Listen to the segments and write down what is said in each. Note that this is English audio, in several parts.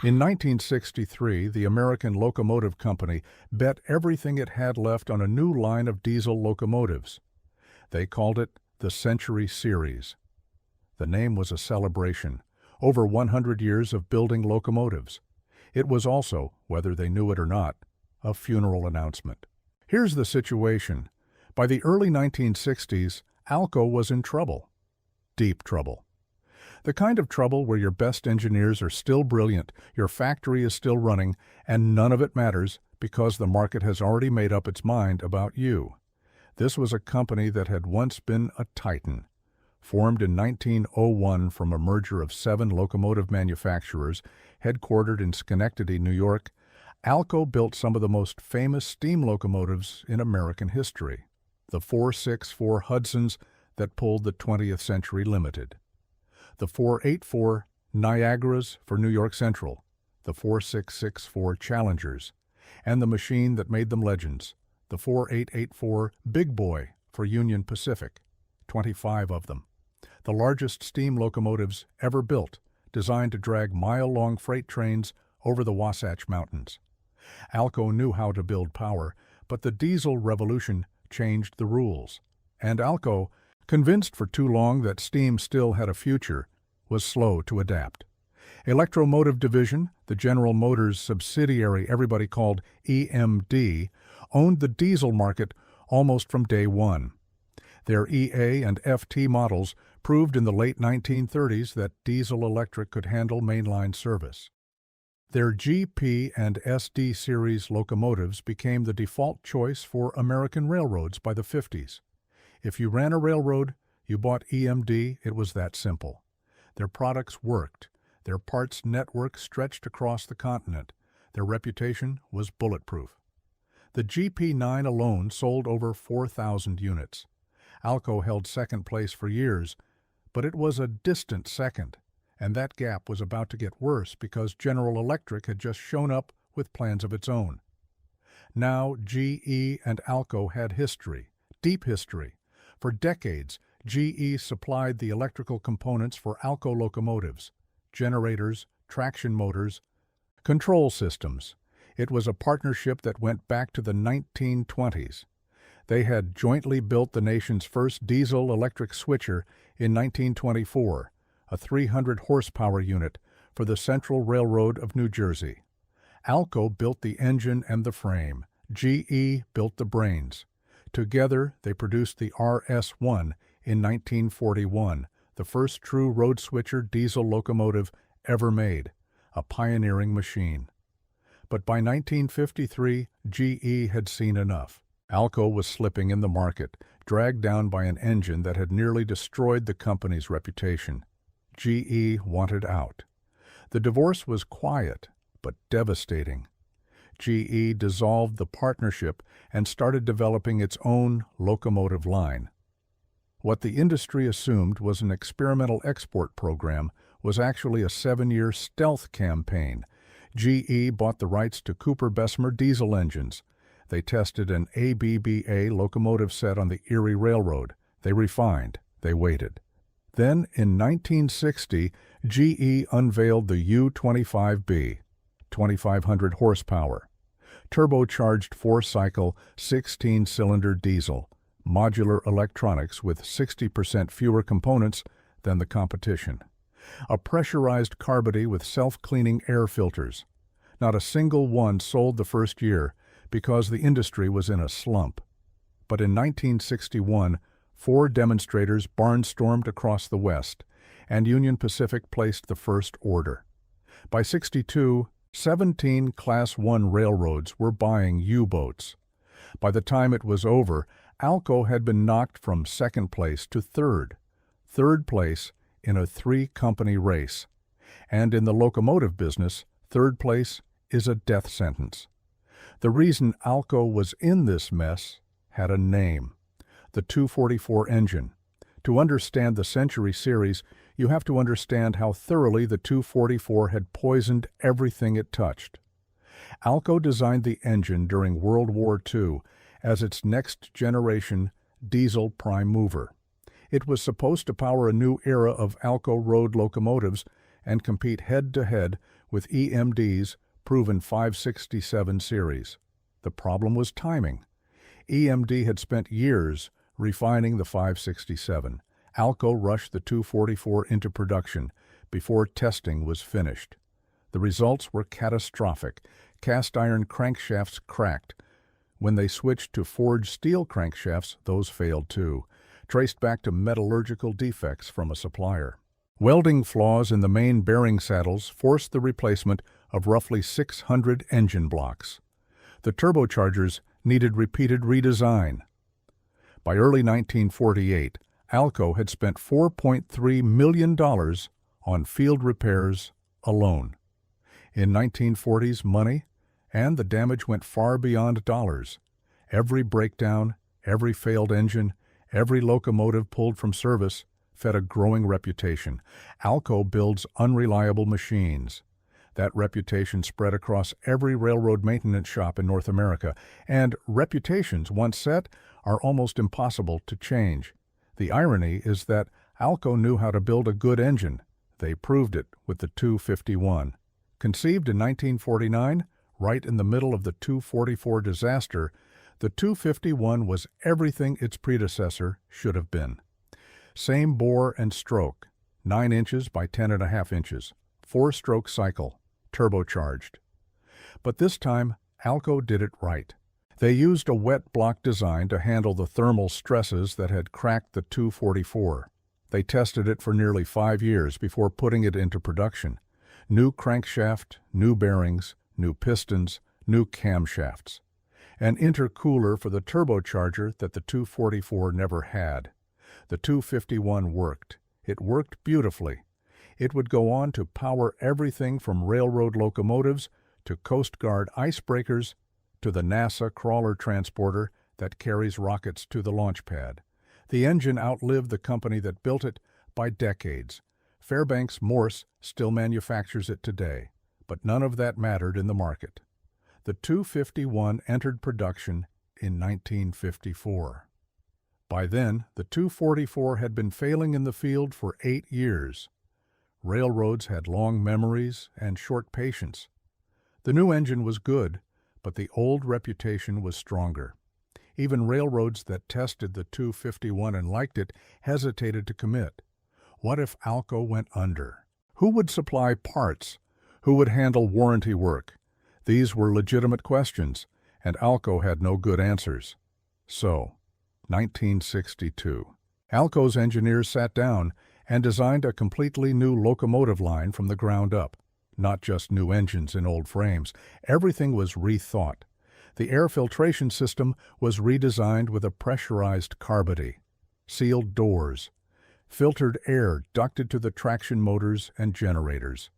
In 1963, the American Locomotive Company bet everything it had left on a new line of diesel locomotives. They called it the Century Series. The name was a celebration, over 100 years of building locomotives. It was also, whether they knew it or not, a funeral announcement. Here's the situation. By the early 1960s, ALCO was in trouble. Deep trouble. The kind of trouble where your best engineers are still brilliant, your factory is still running, and none of it matters because the market has already made up its mind about you. This was a company that had once been a titan. Formed in 1901 from a merger of 7 locomotive manufacturers, headquartered in Schenectady, New York, ALCO built some of the most famous steam locomotives in American history. The 464 Hudsons that pulled the 20th Century Limited. The 484 Niagaras for New York Central, the 4664 Challengers, and the machine that made them legends, the 4884 Big Boy for Union Pacific, 25 of them. The largest steam locomotives ever built, designed to drag mile-long freight trains over the Wasatch Mountains. ALCO knew how to build power, but the diesel revolution changed the rules, and ALCO, convinced for too long that steam still had a future, was slow to adapt. Electromotive Division, the General Motors subsidiary everybody called EMD, owned the diesel market almost from day one. Their EA and FT models proved in the late 1930s that diesel-electric could handle mainline service. Their GP and SD series locomotives became the default choice for American railroads by the 50s. If you ran a railroad, you bought EMD, it was that simple. Their products worked. Their parts network stretched across the continent. Their reputation was bulletproof. The GP9 alone sold over 4,000 units. ALCO held second place for years, but it was a distant second, and that gap was about to get worse because General Electric had just shown up with plans of its own. Now GE and ALCO had history, deep history. For decades, GE supplied the electrical components for ALCO locomotives, generators, traction motors, control systems. It was a partnership that went back to the 1920s. They had jointly built the nation's first diesel-electric switcher in 1924, a 300-horsepower unit for the Central Railroad of New Jersey. ALCO built the engine and the frame. GE built the brains. Together, they produced the RS-1 in 1941, the first true road-switcher diesel locomotive ever made, a pioneering machine. But by 1953, GE had seen enough. ALCO was slipping in the market, dragged down by an engine that had nearly destroyed the company's reputation. GE wanted out. The divorce was quiet, but devastating. GE dissolved the partnership and started developing its own locomotive line. What the industry assumed was an experimental export program was actually a 7-year stealth campaign. GE bought the rights to Cooper-Bessemer diesel engines. They tested an ABBA locomotive set on the Erie Railroad. They refined. They waited. Then, in 1960, GE unveiled the U-25B, 2,500 horsepower, turbocharged 4-cycle, 16-cylinder diesel, modular electronics with 60% fewer components than the competition. A pressurized carbody with self-cleaning air filters. Not a single one sold the first year because the industry was in a slump. But in 1961, 4 demonstrators barnstormed across the West, and Union Pacific placed the first order. By '62, 17 Class I railroads were buying U-boats. By the time it was over, ALCO had been knocked from second place to third place in a 3-company race. And in the locomotive business, third place is a death sentence. The reason ALCO was in this mess had a name: the 244 engine. To understand the Century Series, you have to understand how thoroughly the 244 had poisoned everything it touched. ALCO designed the engine during World War II as its next-generation diesel prime mover. It was supposed to power a new era of ALCO road locomotives and compete head-to-head with EMD's proven 567 series. The problem was timing. EMD had spent years refining the 567. ALCO rushed the 244 into production before testing was finished. The results were catastrophic. Cast iron crankshafts cracked. When they switched to forged steel crankshafts, those failed too, traced back to metallurgical defects from a supplier. Welding flaws in the main bearing saddles forced the replacement of roughly 600 engine blocks. The turbochargers needed repeated redesign. By early 1948, ALCO had spent $4.3 million on field repairs alone. In 1940s, money and the damage went far beyond dollars. Every breakdown, every failed engine, every locomotive pulled from service fed a growing reputation. ALCO builds unreliable machines. That reputation spread across every railroad maintenance shop in North America, and reputations, once set, are almost impossible to change. The irony is that ALCO knew how to build a good engine. They proved it with the 251. Conceived in 1949, right in the middle of the 244 disaster, the 251 was everything its predecessor should have been. Same bore and stroke, 9 inches by 10.5 inches, 4-stroke cycle, turbocharged. But this time, ALCO did it right. They used a wet block design to handle the thermal stresses that had cracked the 244. They tested it for nearly 5 years before putting it into production. New crankshaft, new bearings, new pistons, new camshafts. An intercooler for the turbocharger that the 244 never had. The 251 worked. It worked beautifully. It would go on to power everything from railroad locomotives to Coast Guard icebreakers to the NASA crawler transporter that carries rockets to the launch pad. The engine outlived the company that built it by decades. Fairbanks Morse still manufactures it today, but none of that mattered in the market. The 251 entered production in 1954. By then, the 244 had been failing in the field for 8 years. Railroads had long memories and short patience. The new engine was good, but the old reputation was stronger. Even railroads that tested the 251 and liked it hesitated to commit. What if ALCO went under? Who would supply parts? Who would handle warranty work? These were legitimate questions, and ALCO had no good answers. So, 1962. ALCO's engineers sat down and designed a completely new locomotive line from the ground up. Not just new engines in old frames. Everything was rethought. The air filtration system was redesigned with a pressurized carbide, sealed doors, filtered air ducted to the traction motors and generators.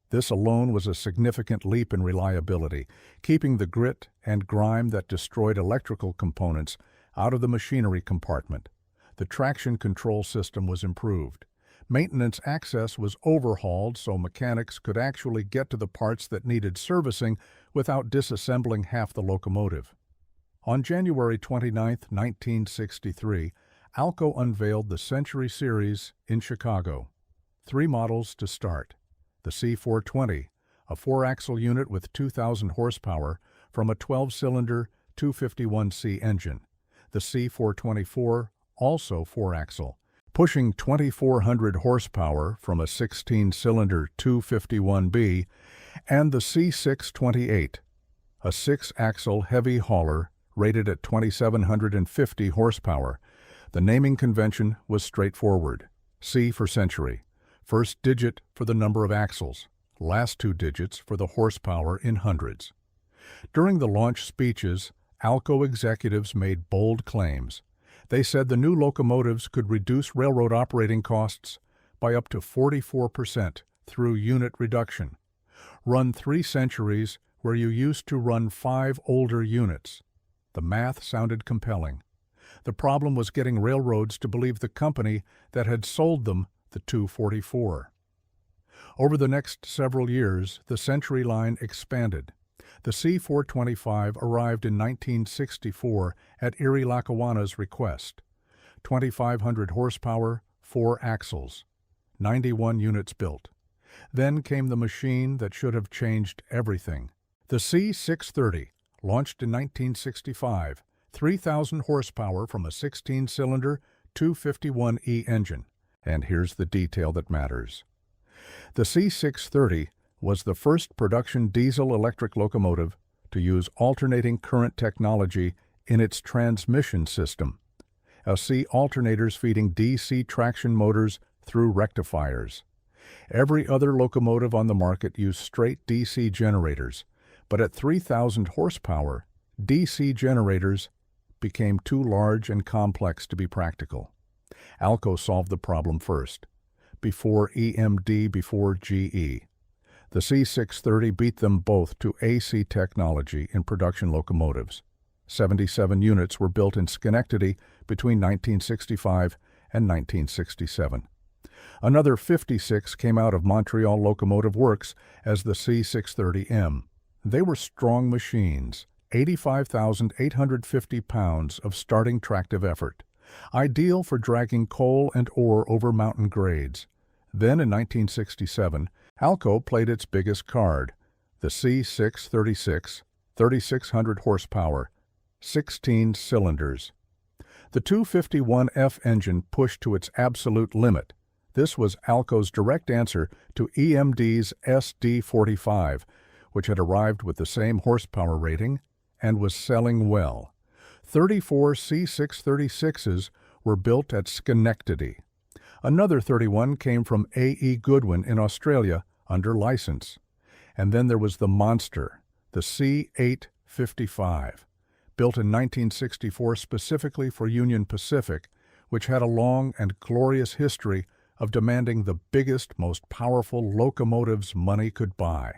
This alone was a significant leap in reliability, keeping the grit and grime that destroyed electrical components out of the machinery compartment. The traction control system was improved. Maintenance access was overhauled so mechanics could actually get to the parts that needed servicing without disassembling half the locomotive. On January 29, 1963, ALCO unveiled the Century Series in Chicago. 3 models to start. The C420, a 4-axle unit with 2,000 horsepower from a 12-cylinder 251C engine. The C424, also 4-axle, pushing 2,400 horsepower from a 16-cylinder 251B, and the C628, a 6-axle heavy hauler rated at 2,750 horsepower. The naming convention was straightforward. C for century, first digit for the number of axles, last 2 digits for the horsepower in hundreds. During the launch speeches, ALCO executives made bold claims. They said the new locomotives could reduce railroad operating costs by up to 44% through unit reduction. Run 3 centuries where you used to run 5 older units. The math sounded compelling. The problem was getting railroads to believe the company that had sold them the 244. Over the next several years, the Century line expanded. The C425 arrived in 1964 at Erie Lackawanna's request. 2,500 horsepower, 4 axles, 91 units built. Then came the machine that should have changed everything. The C630, launched in 1965, 3,000 horsepower from a 16-cylinder 251E engine. And here's the detail that matters. The C630 was the first production diesel-electric locomotive to use alternating current technology in its transmission system. AC alternators feeding DC traction motors through rectifiers. Every other locomotive on the market used straight DC generators, but at 3,000 horsepower, DC generators became too large and complex to be practical. ALCO solved the problem first. Before EMD, before GE. The C630 beat them both to AC technology in production locomotives. 77 units were built in Schenectady between 1965 and 1967. Another 56 came out of Montreal Locomotive Works as the C630M. They were strong machines, 85,850 pounds of starting tractive effort, ideal for dragging coal and ore over mountain grades. Then in 1967, ALCO played its biggest card, the C636, 3,600 horsepower, 16 cylinders. The 251F engine pushed to its absolute limit. This was ALCO's direct answer to EMD's SD45, which had arrived with the same horsepower rating and was selling well. 34 C636s were built at Schenectady. Another 31 came from A.E. Goodwin in Australia under license. And then there was the monster, the C855, built in 1964 specifically for Union Pacific, which had a long and glorious history of demanding the biggest, most powerful locomotives money could buy.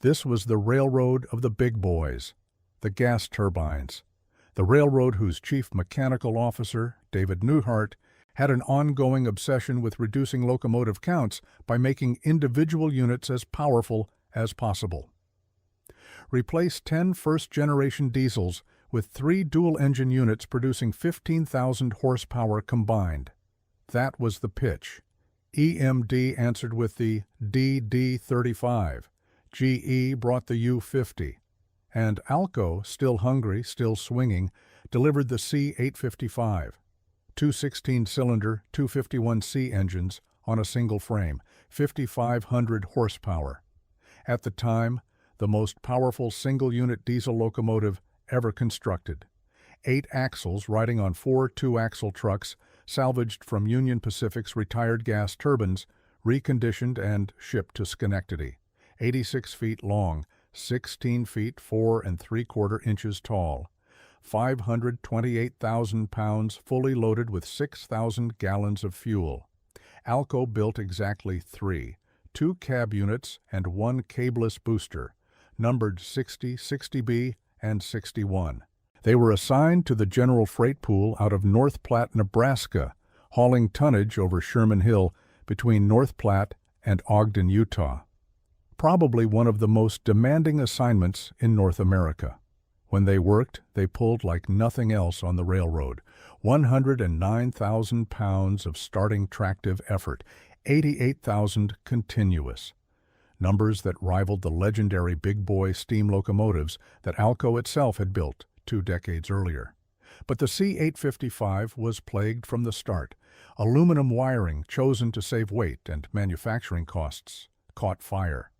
This was the railroad of the big boys, the gas turbines, the railroad whose chief mechanical officer, David Newhart, had an ongoing obsession with reducing locomotive counts by making individual units as powerful as possible. Replace 10 first-generation diesels with 3 dual-engine units producing 15,000 horsepower combined. That was the pitch. EMD answered with the DD35. GE brought the U50. And ALCO, still hungry, still swinging, delivered the C855. Two 16-cylinder 251C engines on a single frame, 5,500 horsepower. At the time, the most powerful single-unit diesel locomotive ever constructed. 8 axles riding on 4 two-axle trucks salvaged from Union Pacific's retired gas turbines, reconditioned and shipped to Schenectady. 86 feet long, 16 feet 4 3/4 inches tall. 528,000 pounds fully loaded with 6,000 gallons of fuel. ALCO built exactly 3, 2 cab units and 1 cabeless booster, numbered 60, 60B, and 61. They were assigned to the General Freight Pool out of North Platte, Nebraska, hauling tonnage over Sherman Hill between North Platte and Ogden, Utah. Probably one of the most demanding assignments in North America. When they worked, they pulled like nothing else on the railroad. 109,000 pounds of starting tractive effort, 88,000 continuous. Numbers that rivaled the legendary big boy steam locomotives that ALCO itself had built 2 decades earlier. But the C855 was plagued from the start. Aluminum wiring chosen to save weight and manufacturing costs caught fire.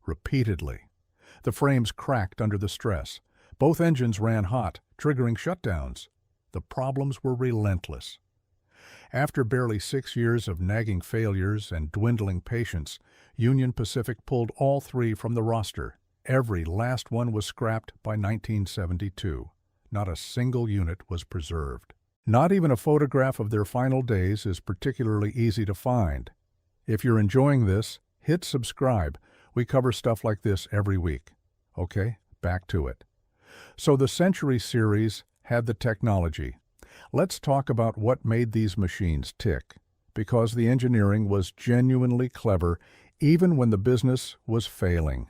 Repeatedly. The frames cracked under the stress. Both engines ran hot, triggering shutdowns. The problems were relentless. After barely 6 years of nagging failures and dwindling patience, Union Pacific pulled all 3 from the roster. Every last one was scrapped by 1972. Not a single unit was preserved. Not even a photograph of their final days is particularly easy to find. If you're enjoying this, hit subscribe. We cover stuff like this every week. Okay, back to it. So the Century Series had the technology. Let's talk about what made these machines tick, because the engineering was genuinely clever even when the business was failing.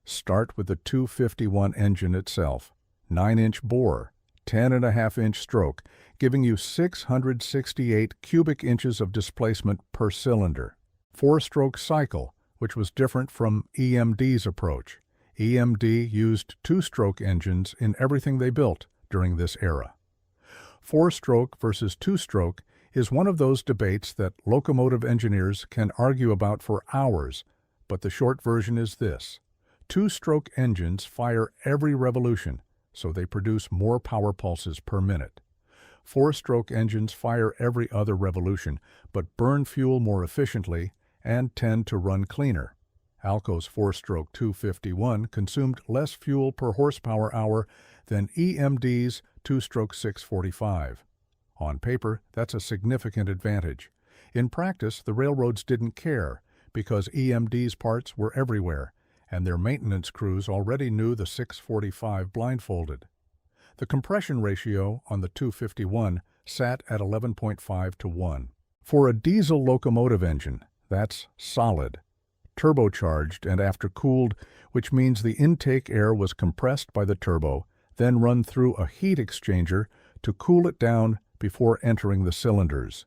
Start with the 251 engine itself. 9-inch bore, 10.5-inch stroke, giving you 668 cubic inches of displacement per cylinder. 4-stroke cycle, which was different from EMD's approach. EMD used two-stroke engines in everything they built during this era. Four-stroke versus two-stroke is one of those debates that locomotive engineers can argue about for hours, but the short version is this. Two-stroke engines fire every revolution, so they produce more power pulses per minute. Four-stroke engines fire every other revolution, but burn fuel more efficiently and tend to run cleaner. ALCO's four-stroke 251 consumed less fuel per horsepower hour than EMD's two-stroke 645. On paper, that's a significant advantage. In practice, the railroads didn't care because EMD's parts were everywhere, and their maintenance crews already knew the 645 blindfolded. The compression ratio on the 251 sat at 11.5 to 1. For a diesel locomotive engine, that's solid. Turbocharged and after-cooled, which means the intake air was compressed by the turbo, then run through a heat exchanger to cool it down before entering the cylinders.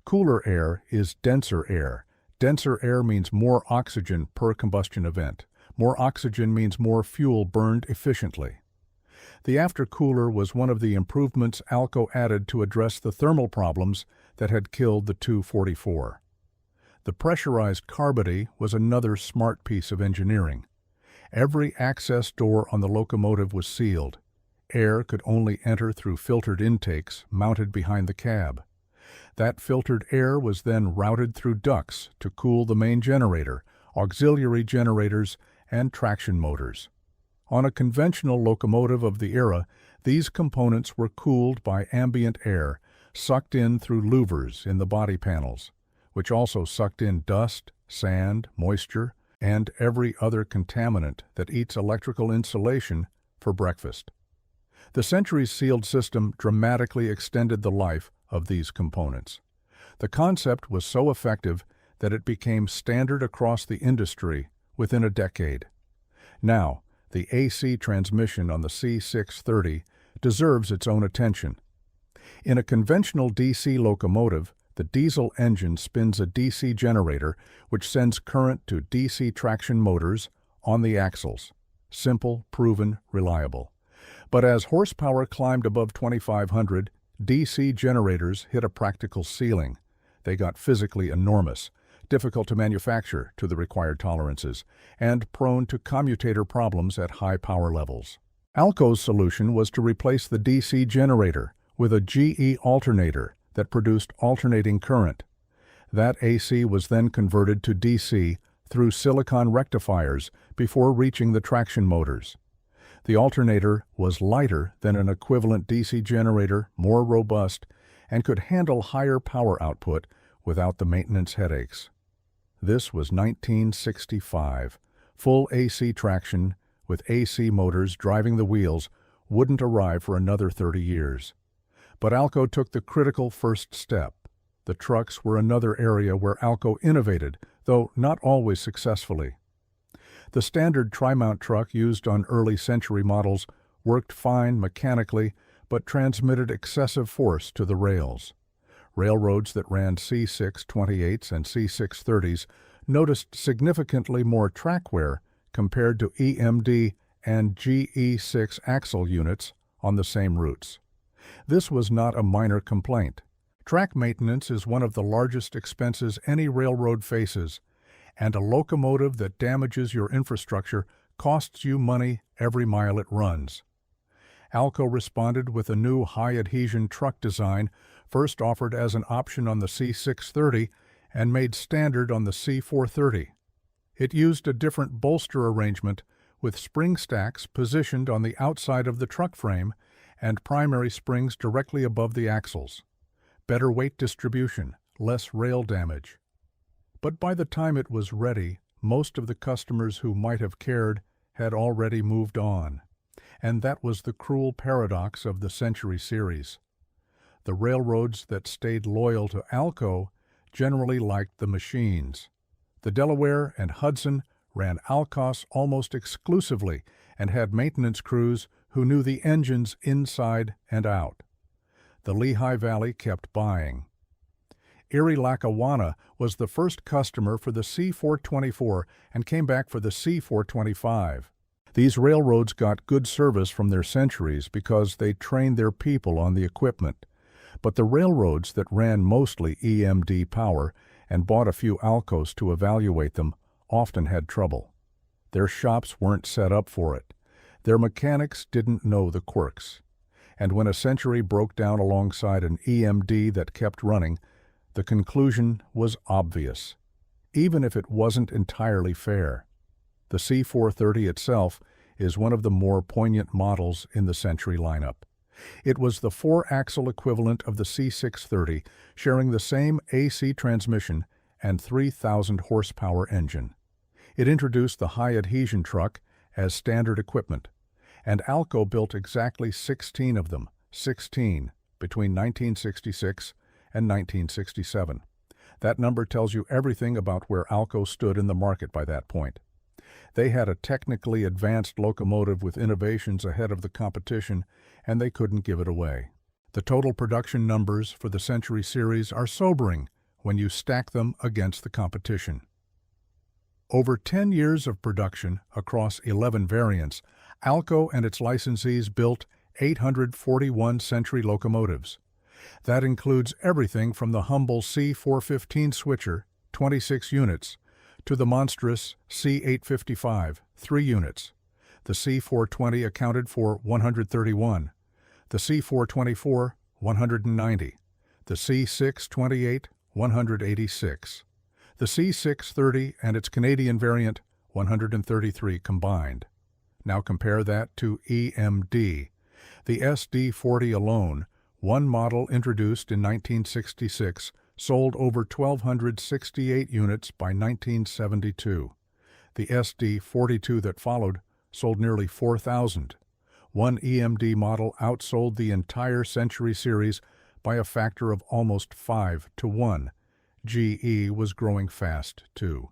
Cooler air is denser air. Denser air means more oxygen per combustion event. More oxygen means more fuel burned efficiently. The aftercooler was one of the improvements ALCO added to address the thermal problems that had killed the 244. The pressurized carbody was another smart piece of engineering. Every access door on the locomotive was sealed. Air could only enter through filtered intakes mounted behind the cab. That filtered air was then routed through ducts to cool the main generator, auxiliary generators, and traction motors. On a conventional locomotive of the era, these components were cooled by ambient air sucked in through louvers in the body panels, which also sucked in dust, sand, moisture, and every other contaminant that eats electrical insulation for breakfast. The Century's sealed system dramatically extended the life of these components. The concept was so effective that it became standard across the industry within a decade. Now, the AC transmission on the C630 deserves its own attention. In a conventional DC locomotive, the diesel engine spins a DC generator which sends current to DC traction motors on the axles. Simple, proven, reliable. But as horsepower climbed above 2,500, DC generators hit a practical ceiling. They got physically enormous, difficult to manufacture to the required tolerances, and prone to commutator problems at high power levels. ALCO's solution was to replace the DC generator with a GE alternator that produced alternating current. That AC was then converted to DC through silicon rectifiers before reaching the traction motors. The alternator was lighter than an equivalent DC generator, more robust, and could handle higher power output without the maintenance headaches. This was 1965. Full AC traction with AC motors driving the wheels wouldn't arrive for another 30 years. But ALCO took the critical first step. The trucks were another area where ALCO innovated, though not always successfully. The standard tri-mount truck used on early Century models worked fine mechanically, but transmitted excessive force to the rails. Railroads that ran C628s and C630s noticed significantly more track wear compared to EMD and GE6 axle units on the same routes. This was not a minor complaint. Track maintenance is one of the largest expenses any railroad faces, and a locomotive that damages your infrastructure costs you money every mile it runs. ALCO responded with a new high-adhesion truck design, first offered as an option on the C630 and made standard on the C430. It used a different bolster arrangement with spring stacks positioned on the outside of the truck frame and primary springs directly above the axles. Better weight distribution, less rail damage. But by the time it was ready, most of the customers who might have cared had already moved on. And that was the cruel paradox of the Century Series. The railroads that stayed loyal to ALCO generally liked the machines. The Delaware and Hudson ran ALCOS almost exclusively and had maintenance crews who knew the engines inside and out. The Lehigh Valley kept buying. Erie Lackawanna was the first customer for the C-424 and came back for the C-425. These railroads got good service from their centuries because they trained their people on the equipment. But the railroads that ran mostly EMD power and bought a few ALCOs to evaluate them often had trouble. Their shops weren't set up for it. Their mechanics didn't know the quirks. And when a Century broke down alongside an EMD that kept running, the conclusion was obvious, even if it wasn't entirely fair. The C-430 itself is one of the more poignant models in the Century lineup. It was the four-axle equivalent of the C-630, sharing the same AC transmission and 3,000 horsepower engine. It introduced the high-adhesion truck as standard equipment, and ALCO built exactly 16 of them, 16, between 1966 and 1967. That number tells you everything about where ALCO stood in the market by that point. They had a technically advanced locomotive with innovations ahead of the competition, and they couldn't give it away. The total production numbers for the Century Series are sobering when you stack them against the competition. Over 10 years of production across 11 variants, ALCO and its licensees built 841 Century locomotives. That includes everything from the humble C-415 switcher, 26 units, to the monstrous C-855, 3 units. The C-420 accounted for 131, the C-424, 190, the C-628, 186, the C-630 and its Canadian variant, 133 combined. Now compare that to EMD. The SD-40 alone, one model introduced in 1966, sold over 1,268 units by 1972. The SD-42 that followed sold nearly 4,000. One EMD model outsold the entire Century Series by a factor of almost 5 to 1. GE was growing fast, too.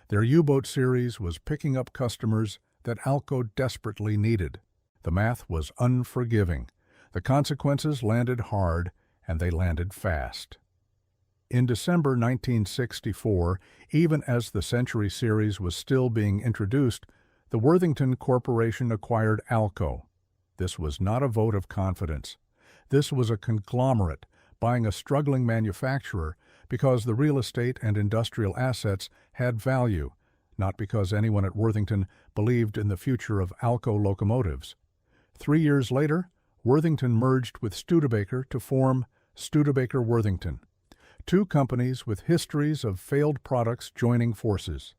Their U-boat series was picking up customers that ALCO desperately needed. The math was unforgiving. The consequences landed hard, and they landed fast. In December 1964, even as the Century Series was still being introduced, the Worthington Corporation acquired ALCO. This was not a vote of confidence. This was a conglomerate buying a struggling manufacturer because the real estate and industrial assets had value, not because anyone at Worthington believed in the future of ALCO locomotives. 3 years later, Worthington merged with Studebaker to form Studebaker-Worthington, two companies with histories of failed products joining forces.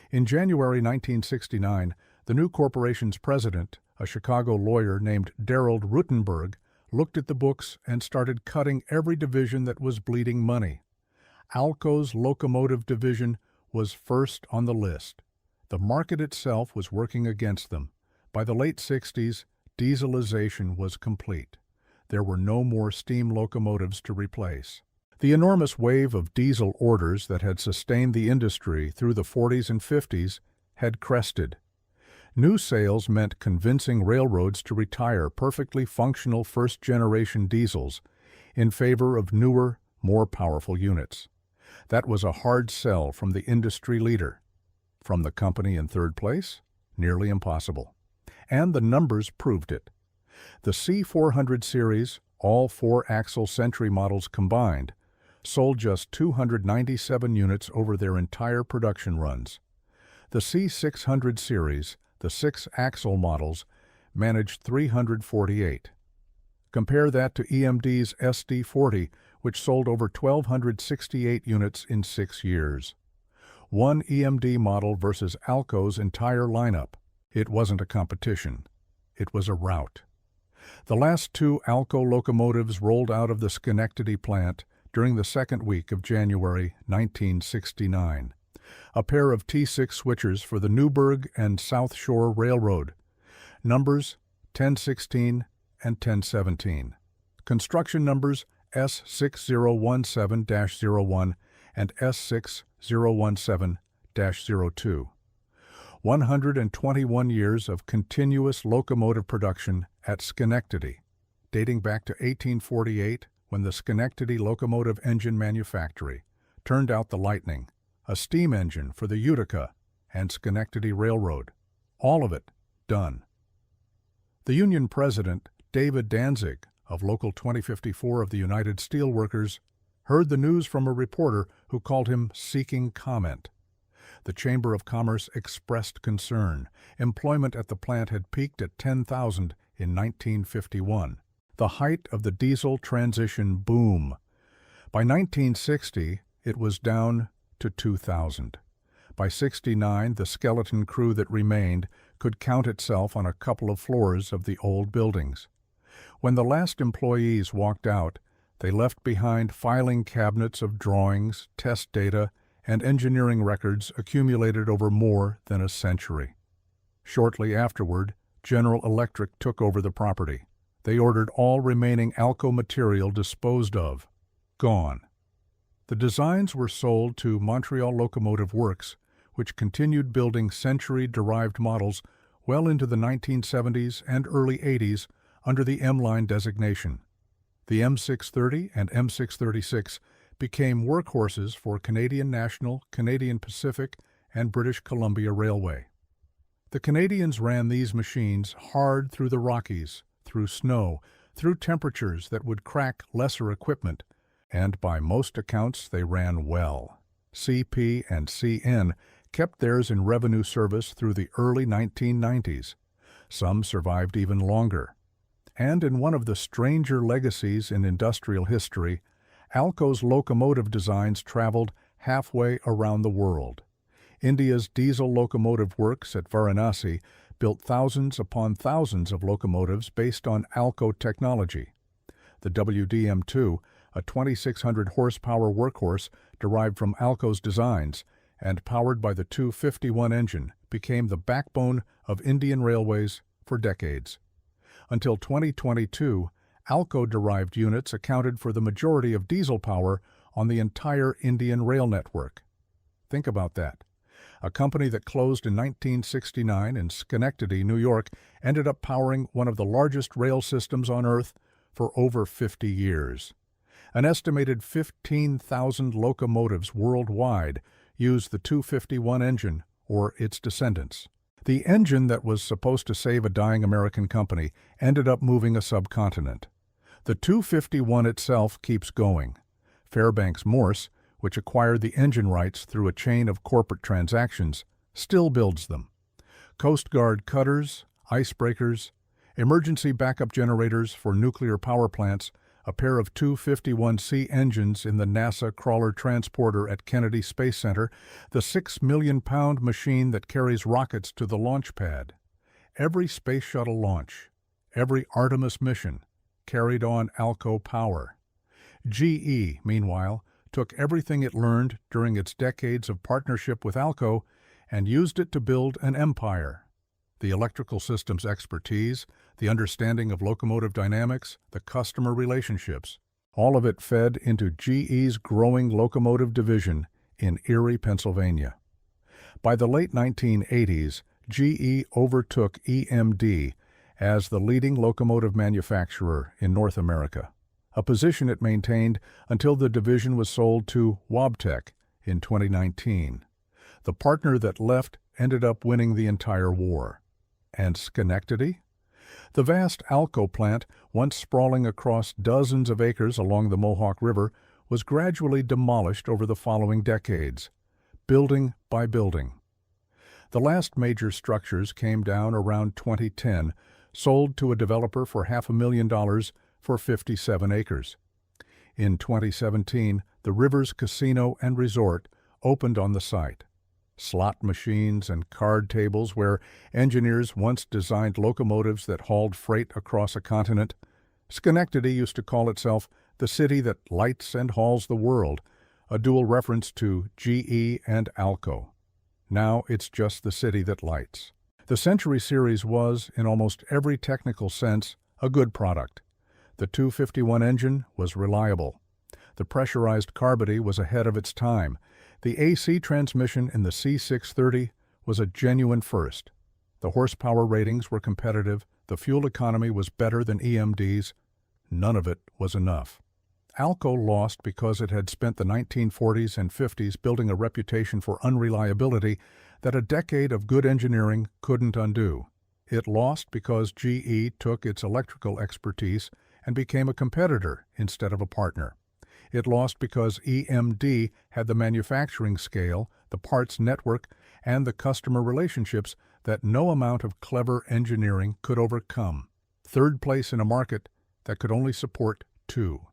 In January 1969, the new corporation's president, a Chicago lawyer named Darrell Rutenberg, looked at the books and started cutting every division that was bleeding money. ALCO's locomotive division was first on the list. The market itself was working against them. By the late 60s, dieselization was complete. There were no more steam locomotives to replace. The enormous wave of diesel orders that had sustained the industry through the 40s and 50s had crested. New sales meant convincing railroads to retire perfectly functional first-generation diesels in favor of newer, more powerful units. That was a hard sell from the industry leader. From the company in third place, nearly impossible. And the numbers proved it. The C-400 series, all four-axle Century models combined, sold just 297 units over their entire production runs. The C-600 series, the six-axle models, managed 348. Compare that to EMD's SD-40, which sold over 1,268 units in 6 years. One EMD model versus ALCO's entire lineup. It wasn't a competition. It was a rout. The last 2 ALCO locomotives rolled out of the Schenectady plant during the second week of January 1969. A pair of T6 switchers for the Newburgh and South Shore Railroad. Numbers 1016 and 1017. Construction numbers S6017-01 and S6017-02. 121 years of continuous locomotive production at Schenectady, dating back to 1848 when the Schenectady Locomotive Engine Manufactory turned out the Lightning, a steam engine for the Utica and Schenectady Railroad. All of it done. The Union president, David Danzig, of Local 2054 of the United Steelworkers, heard the news from a reporter who called him seeking comment. The Chamber of Commerce expressed concern. Employment at the plant had peaked at 10,000 in 1951, the height of the diesel transition boom. By 1960, it was down to 2,000. By 69, the skeleton crew that remained could count itself on a couple of floors of the old buildings. When the last employees walked out, they left behind filing cabinets of drawings, test data, and engineering records accumulated over more than a century. Shortly afterward, General Electric took over the property. They ordered all remaining ALCO material disposed of. Gone. The designs were sold to Montreal Locomotive Works, which continued building Century-derived models well into the 1970s and early 80s under the M-Line designation. The M630 and M636 became workhorses for Canadian National, Canadian Pacific, and British Columbia Railway. The Canadians ran these machines hard through the Rockies, through snow, through temperatures that would crack lesser equipment, and by most accounts they ran well. CP and CN kept theirs in revenue service through the early 1990s. Some survived even longer. And in one of the stranger legacies in industrial history, ALCO's locomotive designs traveled halfway around the world. India's diesel locomotive works at Varanasi built thousands upon thousands of locomotives based on ALCO technology. The WDM-2, a 2,600 horsepower workhorse derived from ALCO's designs and powered by the 251 engine, became the backbone of Indian railways for decades. Until 2022, ALCO-derived units accounted for the majority of diesel power on the entire Indian rail network. Think about that. A company that closed in 1969 in Schenectady, New York, ended up powering one of the largest rail systems on Earth for over 50 years. An estimated 15,000 locomotives worldwide use the 251 engine or its descendants. The engine that was supposed to save a dying American company ended up moving a subcontinent. The 251 itself keeps going. Fairbanks Morse, which acquired the engine rights through a chain of corporate transactions, still builds them. Coast Guard cutters, icebreakers, emergency backup generators for nuclear power plants, a pair of 251C engines in the NASA Crawler Transporter at Kennedy Space Center, the 6 million-pound machine that carries rockets to the launch pad. Every space shuttle launch, every Artemis mission, carried on ALCO power. GE, meanwhile, took everything it learned during its decades of partnership with ALCO and used it to build an empire. The electrical systems expertise, the understanding of locomotive dynamics, the customer relationships, all of it fed into GE's growing locomotive division in Erie, Pennsylvania. By the late 1980s, GE overtook EMD as the leading locomotive manufacturer in North America, a position it maintained until the division was sold to Wabtec in 2019. The partner that left ended up winning the entire war. And Schenectady? The vast ALCO plant, once sprawling across dozens of acres along the Mohawk River, was gradually demolished over the following decades, building by building. The last major structures came down around 2010, sold to a developer for $500,000 for 57 acres. In 2017, the Rivers Casino and Resort opened on the site. Slot machines and card tables where engineers once designed locomotives that hauled freight across a continent. Schenectady used to call itself the city that lights and hauls the world, a dual reference to GE and ALCO. Now it's just the city that lights. The Century Series was, in almost every technical sense, a good product. The 251 engine was reliable. The pressurized carbody was ahead of its time. The AC transmission in the C630 was a genuine first. The horsepower ratings were competitive, the fuel economy was better than EMD's. None of it was enough. ALCO lost because it had spent the 1940s and 50s building a reputation for unreliability that a decade of good engineering couldn't undo. It lost because GE took its electrical expertise and became a competitor instead of a partner. It lost because EMD had the manufacturing scale, the parts network, and the customer relationships that no amount of clever engineering could overcome. Third place in a market that could only support two.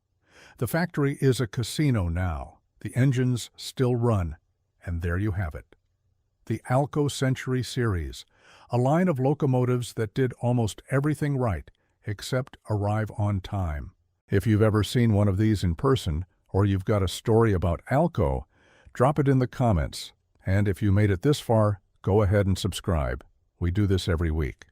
The factory is a casino now. The engines still run, and there you have it. The ALCO Century Series, a line of locomotives that did almost everything right except arrive on time. If you've ever seen one of these in person, or you've got a story about ALCO, drop it in the comments. And if you made it this far, go ahead and subscribe. We do this every week.